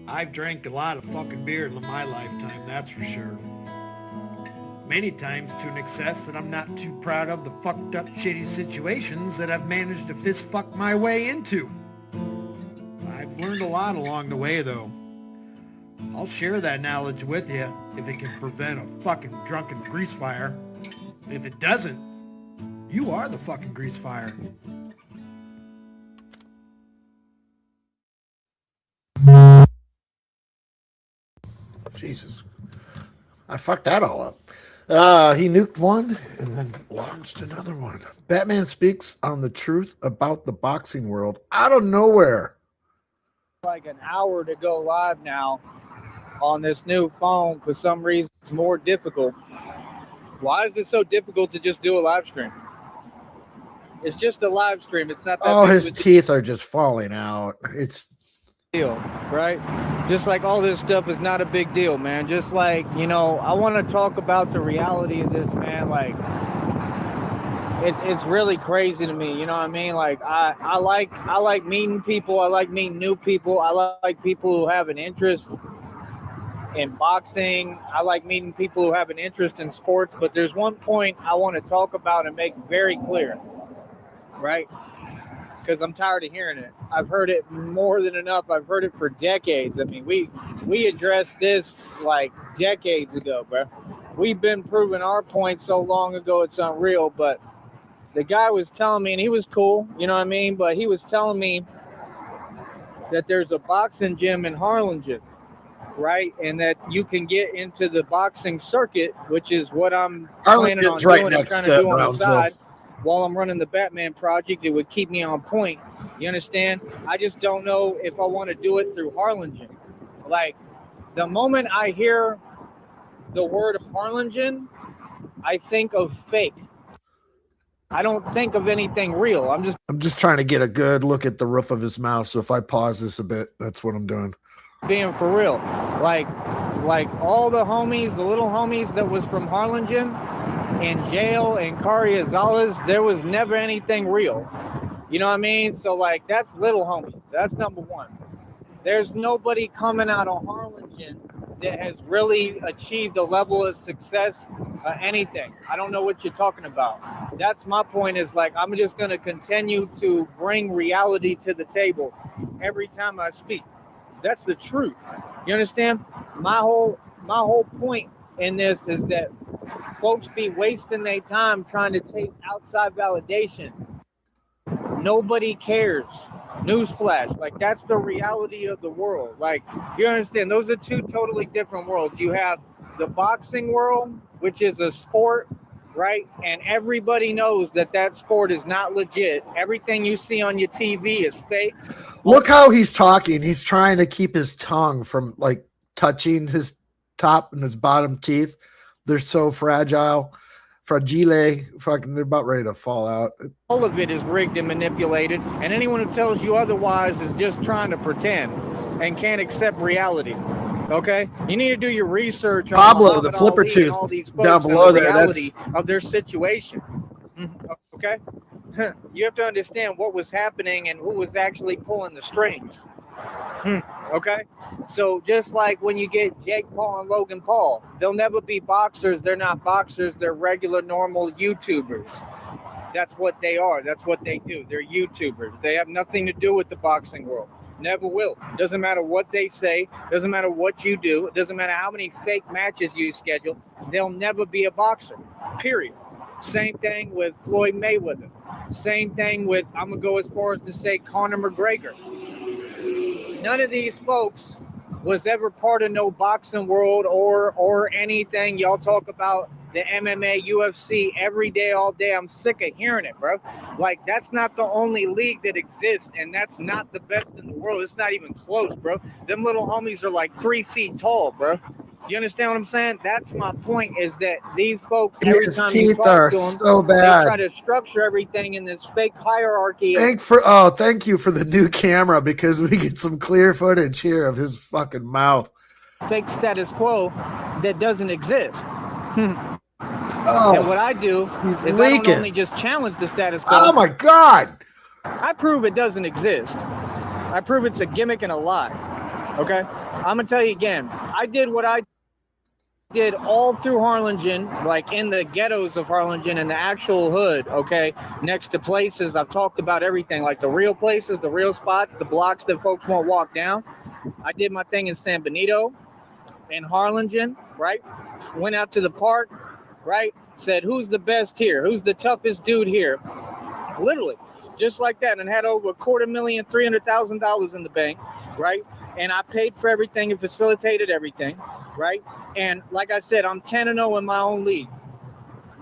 I've drank a lot of fucking beer in my lifetime, that's for sure. Many times to an excess that I'm not too proud of the fucked up shitty situations that I've managed to fist fuck my way into. I've learned a lot along the way though. I'll share that knowledge with you if it can prevent a fucking drunken grease fire. If it doesn't, you are the fucking grease fire. Jesus. I fucked that all up. He nuked one and then launched another one. Batman speaks on the truth about the boxing world out of nowhere. Like an hour to go live now on this new phone. For some reason, it's more difficult. Why is it so difficult to just do a live stream? It's just a live stream. It's not that. Oh, his teeth are just falling out. It's deal, right? Just like all this stuff is not a big deal, man. Just like, you know, I want to talk about the reality of this, man. Like, it's really crazy to me. You know what I mean? Like, I like meeting people. I like meeting new people. I like people who have an interest in boxing. I like meeting people who have an interest in sports. But there's one point I want to talk about and make very clear, right? Because I'm tired of hearing it. I've heard it more than enough. I've heard it for decades. I mean, we addressed this like decades ago, bro. We've been proving our point so long ago it's unreal. But the guy was telling me, and he was cool, you know what I mean? But he was telling me that there's a boxing gym in Harlingen, right? And that you can get into the boxing circuit, which is what I'm planning on doing and trying to do on the side. While I'm running the Batman project, it would keep me on point. You understand? I just don't know if I want to do it through Harlingen. Like, the moment I hear the word Harlingen, I think of fake. I don't think of anything real. I'm just trying to get a good look at the roof of his mouth. So if I pause this a bit, that's what I'm doing. Being for real. Like all the homies, the little homies that was from Harlingen, in jail and Carriazalas, there was never anything real. You know what I mean? So like, that's little homies. That's number one. There's nobody coming out of Harlingen that has really achieved a level of success, anything. I don't know what you're talking about. That's my point, is like, I'm just going to continue to bring reality to the table every time I speak. That's the truth. You understand? My whole point in this is that folks be wasting their time trying to chase outside validation. Nobody cares. Newsflash. Like, that's the reality of the world. Like, you understand? Those are two totally different worlds. You have the boxing world, which is a sport, right? And everybody knows that that sport is not legit. Everything you see on your TV is fake. Look how he's talking. He's trying to keep his tongue from like touching his top and his bottom teeth. They're so fragile. Fucking, they're about ready to fall out. All of it is rigged and manipulated, and anyone who tells you otherwise is just trying to pretend and can't accept reality. Okay? You need to do your research on Pablo, the flipper tooth, all these down below there. Reality of their situation. Okay? You have to understand what was happening and who was actually pulling the strings. Okay? So just like when you get Jake Paul and Logan Paul, they'll never be boxers. They're not boxers. They're regular, normal YouTubers. That's what they are. That's what they do. They're YouTubers. They have nothing to do with the boxing world. Never will. Doesn't matter what they say. Doesn't matter what you do. It doesn't matter how many fake matches you schedule. They'll never be a boxer. Period. Same thing with Floyd Mayweather. Same thing with, I'm going to go as far as to say, Conor McGregor. None of these folks was ever part of no boxing world or anything. Y'all talk about the MMA, UFC every day, all day. I'm sick of hearing it, bro. Like, that's not the only league that exists, and that's not the best in the world. It's not even close, bro. Them little homies are like 3 feet tall, bro. You understand what I'm saying? That's my point, is that these folks, every his time teeth you talk are to them, so bad. they try to structure everything in this fake hierarchy. Thank you for the new camera, because we get some clear footage here of his fucking mouth. Fake status quo that doesn't exist. And what I do is I don't only just challenge the status quo. Oh my God. I prove it doesn't exist. I prove it's a gimmick and a lie. Okay? I'm gonna tell you again. I did what I did all through Harlingen, like in the ghettos of Harlingen and the actual hood, okay, next to places. I've talked about everything, like the real places, the real spots, the blocks that folks won't walk down. I did my thing in San Benito, in Harlingen, right? Went out to the park, right? Said, who's the best here? Who's the toughest dude here? Literally, just like that, and had over $250,000, $300,000 in the bank, right? And I paid for everything and facilitated everything, right? And like I said, I'm 10-0 in my own league.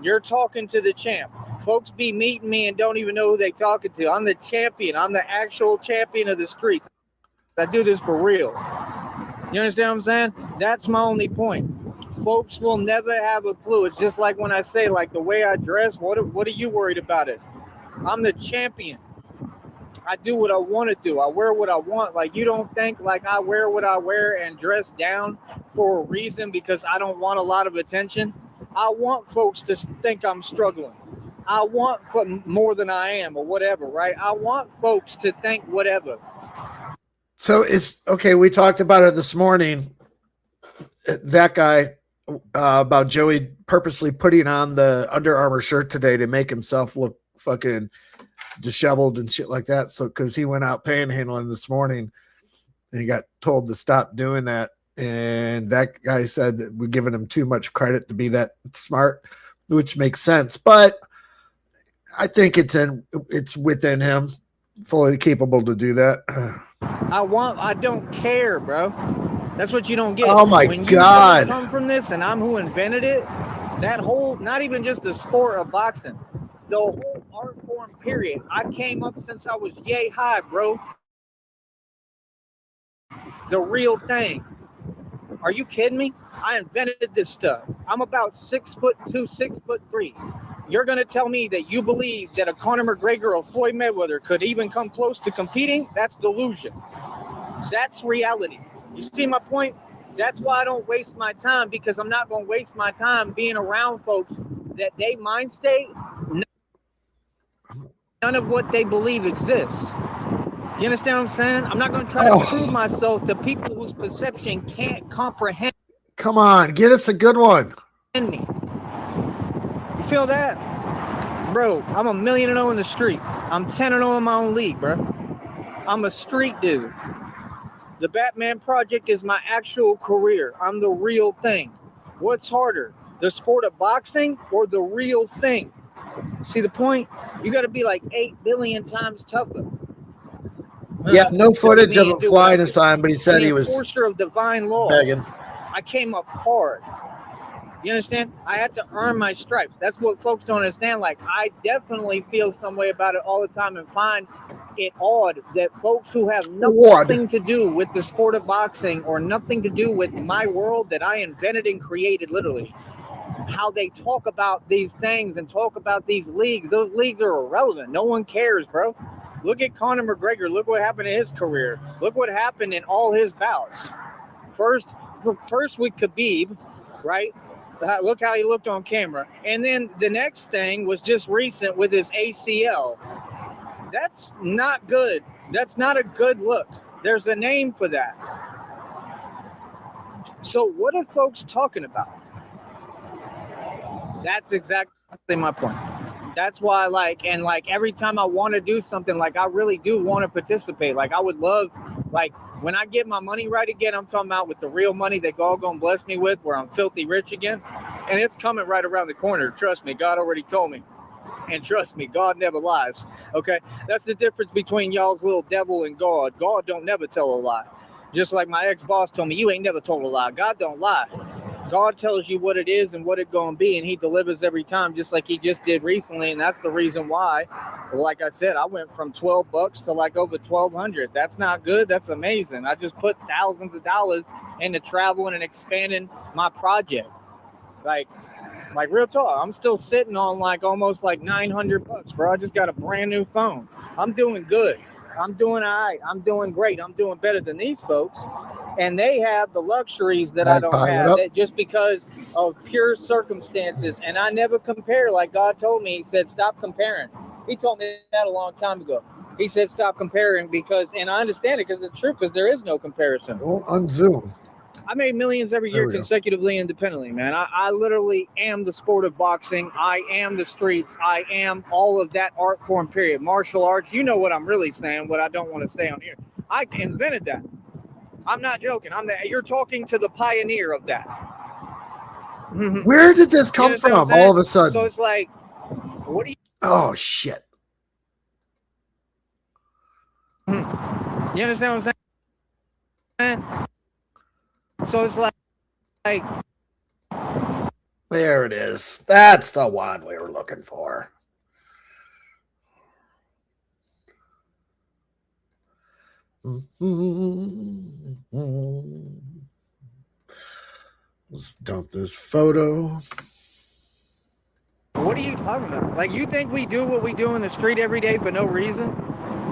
You're talking to the champ. Folks be meeting me and don't even know who they talking to. I'm the champion. I'm the actual champion of the streets. I do this for real. You understand what I'm saying? That's my only point. Folks will never have a clue. It's just like when I say, like, the way I dress, what are you worried about it? I'm the champion. I do what I want to do. I wear what I want. Like, you don't think like I wear what I wear and dress down for a reason because I don't want a lot of attention. I want folks to think I'm struggling. I want more than I am or whatever, right? I want folks to think whatever. So it's okay. We talked about it this morning. That guy about Joey purposely putting on the Under Armour shirt today to make himself look fucking disheveled and shit like that. So because he went out panhandling this morning and he got told to stop doing that. And that guy said that we're giving him too much credit to be that smart, which makes sense. But I think it's within him, fully capable to do that. I don't care, bro. That's what you don't get. Oh my when God. You come from this and I'm who invented it, that whole, not even just the sport of boxing, the whole art form period. I came up since I was yay high, bro. The real thing. Are you kidding me? I invented this stuff. I'm about 6'2", 6'3". You're going to tell me that you believe that a Conor McGregor or Floyd Mayweather could even come close to competing? That's delusion. That's reality. You see my point? That's why I don't waste my time, because I'm not going to waste my time being around folks that they mind state, none of what they believe exists. You understand what I'm saying? I'm not going to try to prove myself to people whose perception can't comprehend. Come on, get us a good one. Me. You feel that? Bro, I'm 1,000,000 in the street. I'm 10-0 in my own league, bro. I'm a street dude. The Batman Project is my actual career. I'm the real thing. What's harder, the sport of boxing or the real thing? See the point? You got to be like 8 billion times tougher. Yeah, no footage of him flying inside, but he said he was enforcer of divine law. begging. I came up hard. You understand? I had to earn my stripes. That's what folks don't understand. Like, I definitely feel some way about it all the time and find it odd that folks who have nothing to do with the sport of boxing or nothing to do with my world that I invented and created, literally, how they talk about these things and talk about these leagues. Those leagues are irrelevant. No one cares, bro. Look at Conor McGregor. Look what happened in his career. Look what happened in all his bouts. First with Khabib, right? Look how he looked on camera. And then the next thing was just recent with his ACL. That's not good. That's not a good look. There's a name for that. So what are folks talking about? That's exactly my point. That's why, every time I want to do something, I really do want to participate. I would love, when I get my money right again, I'm talking about with the real money that God gonna bless me with, where I'm filthy rich again. And it's coming right around the corner. Trust me, God already told me. And trust me, God never lies. Okay? That's the difference between y'all's little devil and God. God don't never tell a lie. Just like my ex-boss told me, you ain't never told a lie. God don't lie. God tells you what it is and what it gonna be, and he delivers every time, just like he just did recently. And that's the reason why, like I said, I went from $12 to over $1,200. That's not good. That's amazing. I just put thousands of dollars into traveling and expanding my project. Like real talk, I'm still sitting on almost $900, bro. I just got a brand new phone. I'm doing good. I'm doing all right. I'm doing great. I'm doing better than these folks. And they have the luxuries that I don't have, that just because of pure circumstances. And I never compare, like God told me. He said, stop comparing. He told me that a long time ago. He said stop comparing and I understand it because it's true, because there is no comparison. Well, on Zoom. I made millions every year consecutively, independently, man. I literally am the sport of boxing. I am the streets. I am all of that art form, period. Martial arts. You know what I'm really saying, what I don't want to say on here. I invented that. I'm not joking. You're talking to the pioneer of that. Where did this come from all of a sudden? So it's like, what do you... Oh, shit. You understand what I'm saying? So it's like... There it is. That's the one we were looking for. Let's dump this photo. What are you talking about? Like, you think we do what we do in the street every day for no reason?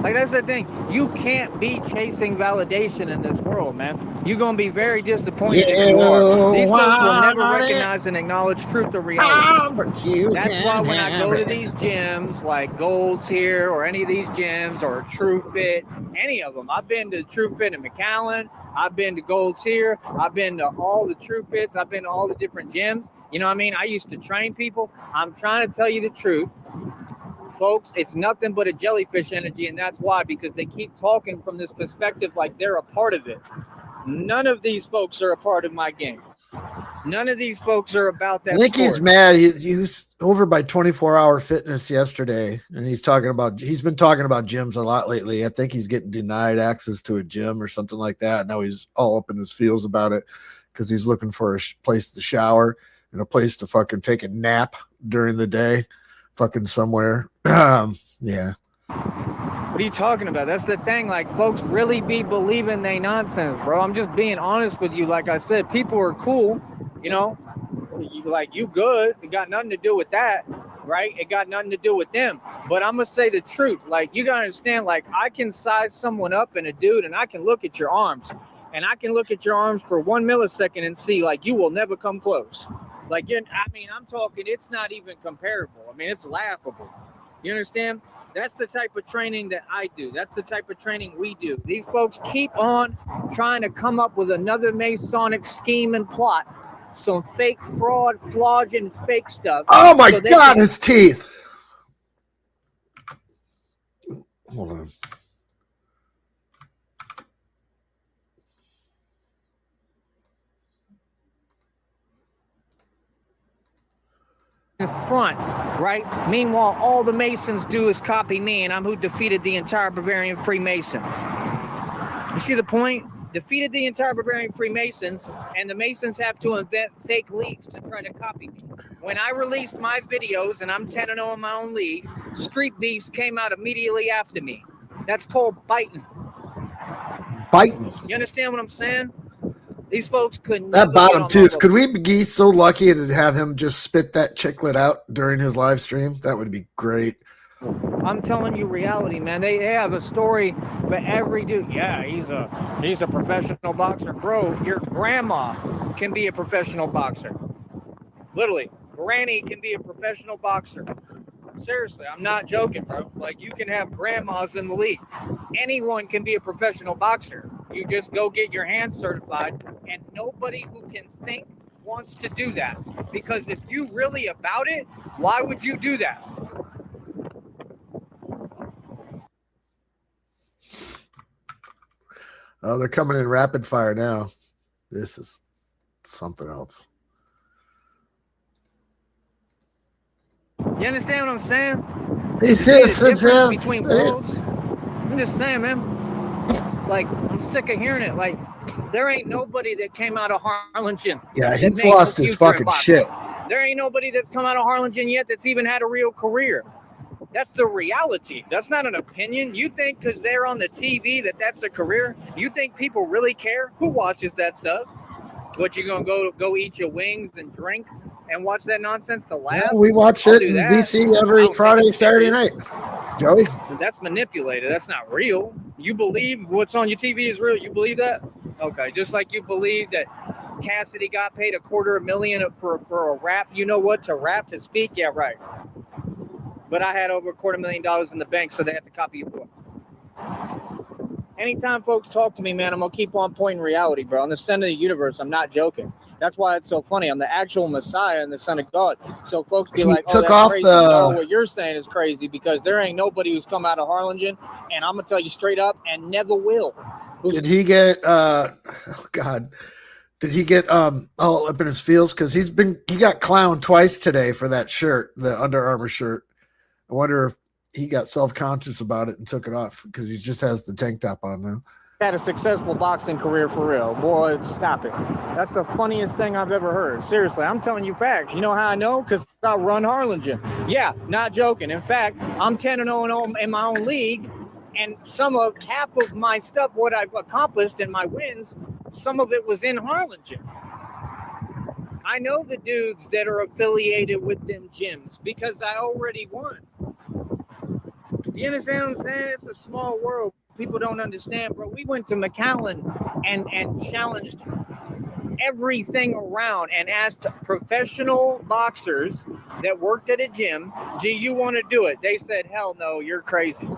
Like, that's the thing. You can't be chasing validation in this world, man. You're going to be very disappointed if you are. These folks will never recognize and acknowledge truth or reality. That's why when I go to these gyms, like Gold's here, or any of these gyms, or True Fit, any of them. I've been to True Fit in McAllen. I've been to Gold's here. I've been to all the True Fits. I've been to all the different gyms. You know what I mean? I used to train people. I'm trying to tell you the truth. Folks, it's nothing but a jellyfish energy, and that's why, because they keep talking from this perspective like they're a part of it. None of these folks are a part of my game. None of these folks are about that. I think sport. He's mad. He was over by 24-hour fitness yesterday, and he's been talking about gyms a lot lately. I think he's getting denied access to a gym or something like that. Now he's all up in his feels about it because he's looking for a place to shower and a place to fucking take a nap during the day, fucking somewhere. Yeah. What are you talking about? That's the thing. Like, folks really be believing they nonsense, bro. I'm just being honest with you. Like I said, people are cool, you know, you good. It got nothing to do with that, right? It got nothing to do with them. But I'm going to say the truth. Like, you got to understand, like, I can size someone up in a dude, and I can look at your arms. And I can look at your arms for 1 millisecond and see, like, you will never come close. Like, I'm talking, it's not even comparable. I mean, it's laughable. You understand? That's the type of training that I do. That's the type of training we do. These folks keep on trying to come up with another Masonic scheme and plot. Some fake fraud, flogging, fake stuff. Oh, my God, his teeth. Hold on. Front, right? Meanwhile, all the Masons do is copy me, and I'm who defeated the entire Bavarian Freemasons. You see the point? Defeated the entire Bavarian Freemasons, and the Masons have to invent fake leagues to try to copy me. When I released my videos, and I'm 10-0 in my own league, Street Beefs came out immediately after me. That's called biting. Biting. You understand what I'm saying? These folks couldn't. That bottom tooth. Could we be so lucky to have him just spit that chiclet out during his live stream? That would be great. I'm telling you reality, man. They have a story for every dude. Yeah, he's a professional boxer. Bro, your grandma can be a professional boxer. Literally, granny can be a professional boxer. Seriously, I'm not joking, bro. Like, you can have grandmas in the league. Anyone can be a professional boxer. You just go get your hands certified, and nobody who can think wants to do that. Because if you really about it, why would you do that? Oh, they're coming in rapid fire now. This is something else. You understand what I'm saying? Between worlds. I'm just saying, man. Like, I'm sick of hearing it. Like, there ain't nobody that came out of Harlingen. Yeah, he's lost his fucking shit. There ain't nobody that's come out of Harlingen yet that's even had a real career. That's the reality. That's not an opinion. You think because they're on the TV that's a career? You think people really care? Who watches that stuff? What, you gonna go eat your wings and drink and watch that nonsense to laugh? Yeah, we watch it in VC every Friday, Saturday night. Joey? That's manipulated. That's not real. You believe what's on your TV is real? You believe that? Okay. Just like you believe that Cassidy got paid $250,000 for a rap. You know what? To rap, to speak? Yeah, right. But I had over $250,000 in the bank, so they had to copy your book. anytime folks talk to me, man, I'm going to keep on pointing reality, bro. I'm the center of the universe. I'm not joking. That's why it's so funny. I'm the actual Messiah and the Son of God. So folks be like, oh, that's crazy. No, what you're saying is crazy because there ain't nobody who's come out of Harlingen, and I'm going to tell you straight up, and never will. Did he get, oh, God. Did he get all up in his feels? Because he got clowned twice today for that shirt, the Under Armour shirt. I wonder if he got self-conscious about it and took it off because he just has the tank top on now. Had a successful boxing career for real. Boy, stop it. That's the funniest thing I've ever heard. Seriously, I'm telling you facts. You know how I know? Because I run Harlingen. Yeah, not joking. In fact, I'm 10-0 in my own league. And half of my stuff, what I've accomplished in my wins, some of it was in Harlingen. I know the dudes that are affiliated with them gyms because I already won. You understand what I'm saying? It's a small world. People don't understand, bro. We went to McAllen and challenged everything around and asked professional boxers that worked at a gym, do you want to do it? They said, hell no, you're crazy.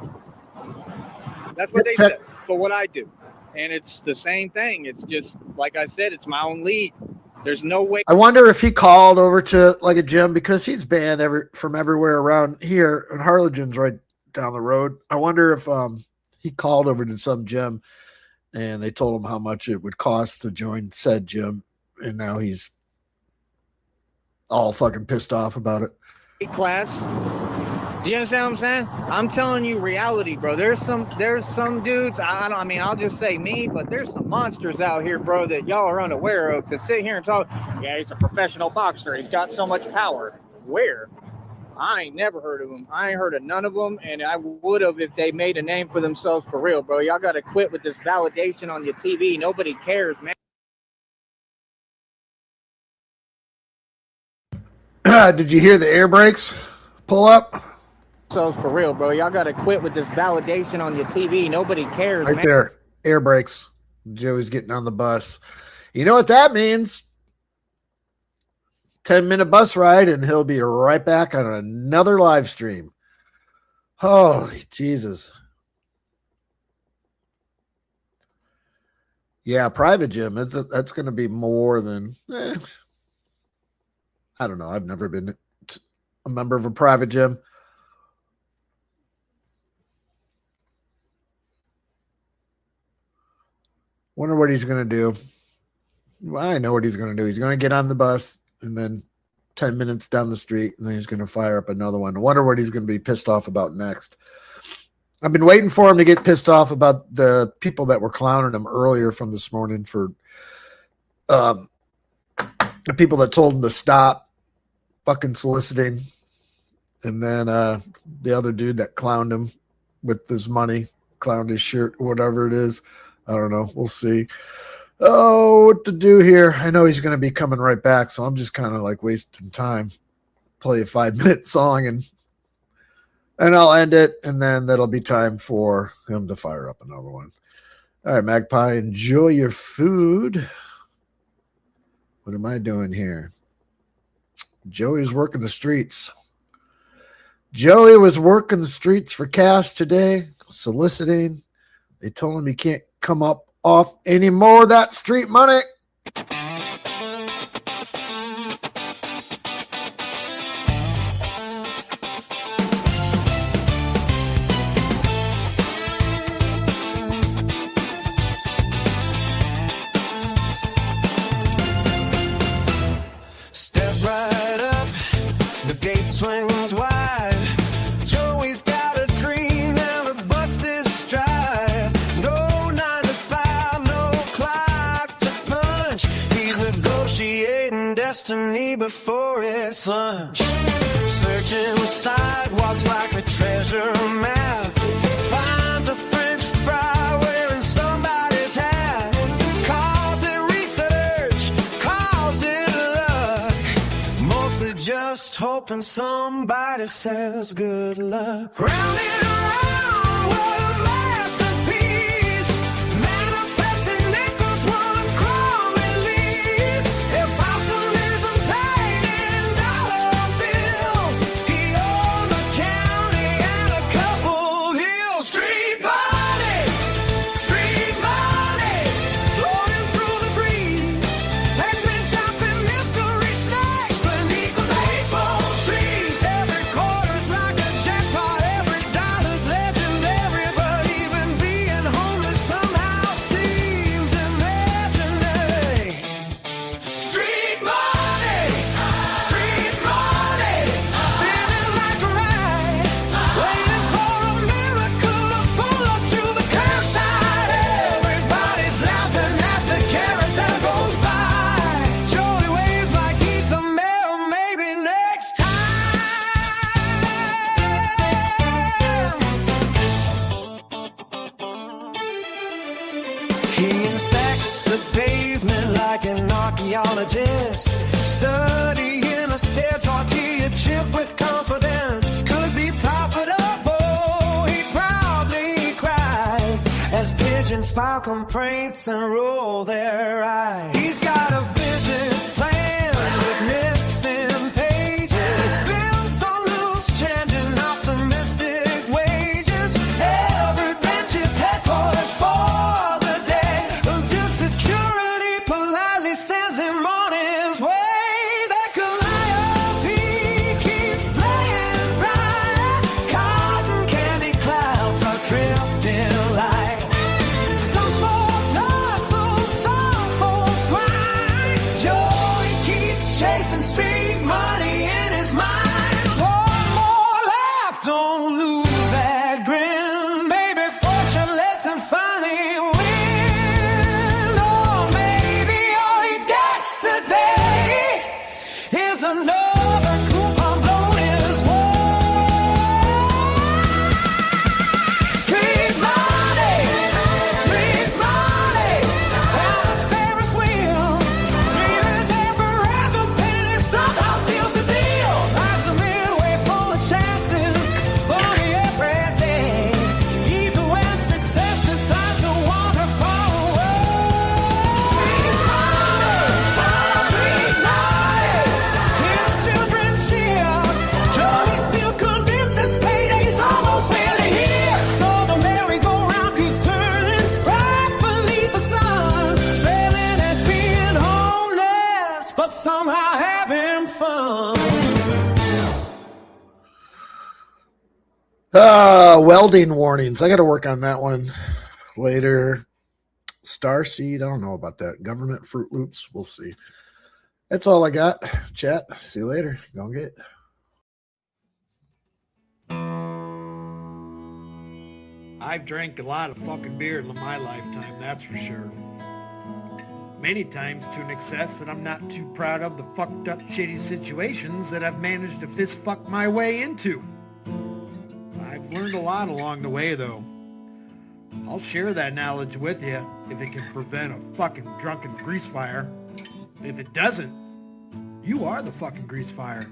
That's what they said for what I do. And it's the same thing. It's just, like I said, it's my own league. There's no way. I wonder if he called over to like a gym because he's banned from everywhere around here. And Harlingen's right down the road. I wonder if he called over to some gym and they told him how much it would cost to join said gym. And now he's all fucking pissed off about it. Class. You understand what I'm saying? I'm telling you reality, bro. There's some dudes, I'll just say me, but there's some monsters out here, bro, that y'all are unaware of to sit here and talk, yeah, he's a professional boxer. He's got so much power. Where? I ain't never heard of them. I ain't heard of none of them, and I would have if they made a name for themselves for real, bro. Y'all got to quit with this validation on your TV. Nobody cares, man. Did you hear the air brakes pull up? For real, bro. Y'all got to quit with this validation on your TV. Nobody cares, right, man. There. Air brakes. Joey's getting on the bus. You know what that means? 10-minute bus ride, and he'll be right back on another live stream. Oh, Jesus. Yeah, private gym. That's going to be more than... I don't know. I've never been a member of a private gym. Wonder what he's going to do. Well, I know what he's going to do. He's going to get on the bus and then 10 minutes down the street, and then he's going to fire up another one. I wonder what he's going to be pissed off about next. I've been waiting for him to get pissed off about the people that were clowning him earlier from this morning for the people that told him to stop fucking soliciting. And then the other dude that clowned him with his money, clowned his shirt, whatever it is. I don't know. We'll see. Oh, what to do here? I know he's going to be coming right back, so I'm just kind of like wasting time. Play a 5-minute song and I'll end it, and then that'll be time for him to fire up another one. All right, Magpie, enjoy your food. What am I doing here? Joey's working the streets. Joey was working the streets for cash today, soliciting. They told him he can't come up off any more of that street money. Step right up, the gate swings wide. Joey's got a dream and a busted stride. No 9 to 5, no clock to punch. He's negotiating destiny before it's lunch. Searching the sidewalks like a treasure map. Finds a French fry wearing somebody's hat. Calls it research, calls it luck. Mostly just hoping somebody says good luck. Round and around, what a masterpiece. Manifesting nickels, one crumb at least. If optimism paid in dollar bills, he owned the county and a couple hills. Street body, like an archaeologist, studying a stale tortilla chip with confidence. Could be profitable, he proudly cries, as pigeons file complaints and roll their eyes. He's got a business plan with missing pages, built on loose change and optimistic wages. Every bench is headquarters for the day, until security politely sends him on his way. That calliope keeps playing bright, cotton candy clouds are drifting light. Some folks hustle, some folks grind. Joey keeps chasing street money in his mind. One more lap, don't lose that grin. Maybe fortune lets him finally win. Or maybe all he gets today is another coupon blown his way. Street money, round the Ferris wheel. Dreaming temporary, the penny somehow seals the deal. Life's a midway full of chances, funny every day, even when success decides to wander far away. Street money, hear the children cheer. Joey's still convinced his payday's almost nearly here. So the merry-go-round keeps turning right beneath the sun, failing at being homeless, but somehow having fun. Welding warnings. I got to work on that one later. Starseed. I don't know about that. Government Fruit Loops. We'll see. That's all I got. Chat. See you later. Go get. I've drank a lot of fucking beer in my lifetime, that's for sure. Many times to an excess that I'm not too proud of the fucked up shitty situations that I've managed to fist fuck my way into. I've learned a lot along the way though. I'll share that knowledge with you if it can prevent a fucking drunken grease fire. If it doesn't, you are the fucking grease fire.